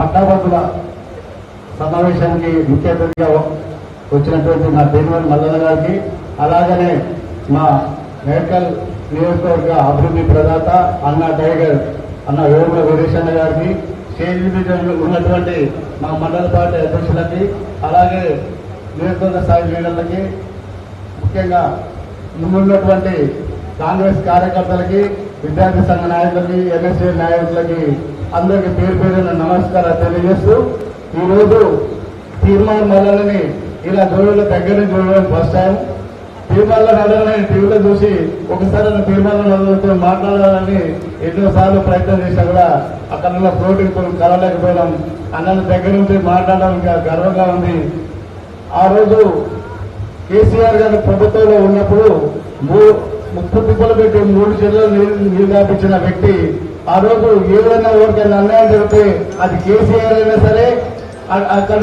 పట్టాభద్రుల సమావేశానికి ముఖ్య అతిథిగా వచ్చినటువంటి మా దేనివల్ మల్లన్న గారికి, అలాగనే మా మేడ్కల్ నియోజకవర్గ అభివృద్ధి ప్రదాత అన్న టైగర్ అన్న వేముల వీరేశన్న గారికి, స్టేజ్ మీద ఉన్నటువంటి మా మండల పార్టీ అధ్యక్షులకి, అలాగే నియోజకవర్గ స్థాయి లీడర్లకి, ముఖ్యంగా ముందున్నటువంటి కాంగ్రెస్ కార్యకర్తలకి, విద్యార్థి సంఘ నాయకులకి, ఎన్ఎస్ఏ నాయకులకి అందరికీ పేరు పేరున నమస్కారాలు తెలియజేస్తూ, ఈరోజు తీర్మాన మల్లన్నని ఇలా జోడుల దగ్గర నుంచి చూడడం ఫస్ట్ టైం. తీర్మాన నడలని టీవీలో చూసి ఒకసారి తీర్మాన నడులతో మాట్లాడాలని ఎన్నోసార్లు ప్రయత్నం చేసినా కూడా అక్కడ ఉన్న ప్రోటీన్తో కలవలేకపోయినాం. అన్నల దగ్గర నుంచి మాట్లాడడానికి గర్వంగా ఉంది. ఆ రోజు కేసీఆర్ గారి ప్రభుత్వంలో ఉన్నప్పుడు 30 తిప్పలు పెట్టి 3 జిల్లాలు నీళ్లు దాపించిన వ్యక్తి, ఆ రోజు ఏదైనా ఎవరికైనా అన్యాయం జరిగితే అది కేసీఆర్ అయినా సరే, అక్కడ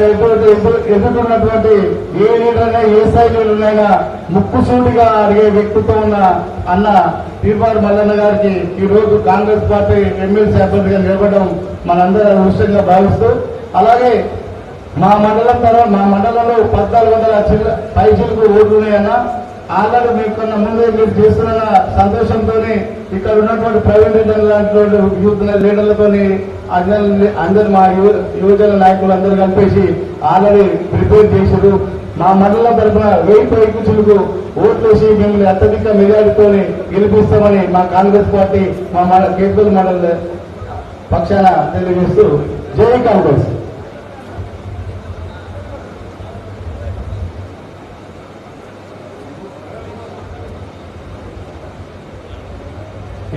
ఎదుర్కొన్నటువంటి ఏ లీడర్నా ఏ స్థాయి లీడర్నైనా ముక్కుసూటిగా అడిగే వ్యక్తిత్వం ఉన్న అన్న తీర్మాన మల్లన్న గారికి ఈ రోజు కాంగ్రెస్ పార్టీ ఎమ్మెల్సీ అభ్యర్థిగా నిలబడడం మనందరూ అదృష్టంగా భావిస్తూ, అలాగే మా మండలంలో 1400 పైసలకు ఓట్లు ఉన్నాయన్న. ఆల్రెడీ మీకు కన్నా ముందే మీరు చేస్తున్న సంతోషంతో ఇక్కడ ఉన్నటువంటి ప్రైవేట్ లీడర్ లాంటి యూత్ లీడర్లతో అందరు మా యువజన నాయకులు అందరూ కలిపేసి ఆల్రెడీ ప్రిపేర్ చేశారు. మా మండలం తరఫున 1000 పైకులకు ఓట్లేసి మిమ్మల్ని అత్యధిక మెజారిటీతో గెలిపిస్తామని మా కాంగ్రెస్ పార్టీ మా కేంద్ర మండల పక్షాన తెలియజేస్తూ జై కాంగ్రెస్.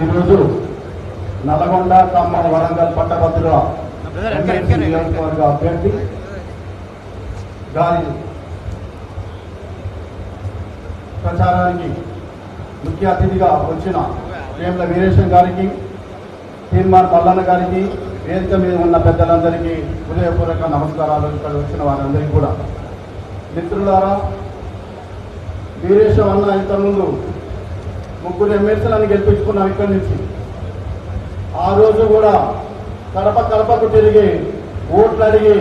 ఈరోజు నల్గొండ, ఖమ్మం, వరంగల్ పట్టభద్రుల నియోజకవర్గ అభ్యర్థి గారి ప్రచారానికి ముఖ్య అతిథిగా వచ్చిన వేముల వీరేశం గారికి, తీర్మాన మల్లన్న గారికి, వేదిక మీద ఉన్న పెద్దలందరికీ హృదయపూర్వక నమస్కారాలు. ఇక్కడ వచ్చిన వారందరికీ కూడా మిత్రులారా, వీరేశం అన్న ఇంతకుముందు 3 ఎమ్మెల్సీలను గెలిపించుకున్నాం ఇక్కడి నుంచి. ఆ రోజు కూడా కడపకు తిరిగి ఓట్లు అడిగి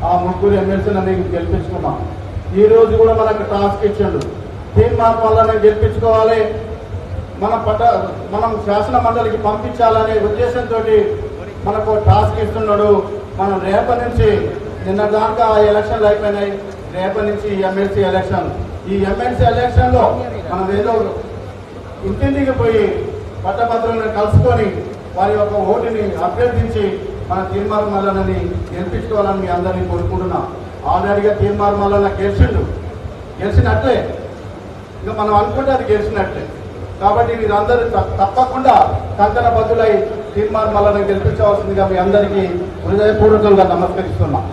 ఆ 3 ఎమ్మెల్సీలని గెలిపించుకున్నాం. ఈ రోజు కూడా మనకు టాస్క్ ఇచ్చాడు, తీర్మాన మల్లన్న గెలిపించుకోవాలి, మనం శాసన మండలికి పంపించాలనే ఉద్దేశంతో మనకు టాస్క్ ఇస్తున్నాడు. మనం రేపటి నుంచి నిన్న దాకా ఎలక్షన్లు అయిపోయినాయి, రేపటి నుంచి ఎమ్మెల్సీ ఎలక్షన్. ఈ ఎమ్మెల్సీ ఎలక్షన్లో మనం ఏదో ఇంటింటికి పోయి పట్టభద్రులను కలుసుకొని వారి యొక్క ఓటుని అభ్యర్థించి మన తీర్మాన మల్లన్నని గెలిపించుకోవాలని మీ అందరినీ కోరుకుంటున్నాం. ఆల్రెడీగా తీర్మాన మల్లన్న గెలిచినట్లే, ఇంకా మనం అనుకుంటే అది గెలిచినట్లే. కాబట్టి మీరందరూ తప్పకుండా కంకణ బద్దులై తీర్మాన మల్లన్న గెలిపించవలసిందిగా మీ అందరికీ హృదయపూర్వకంగా నమస్కరిస్తున్నాం.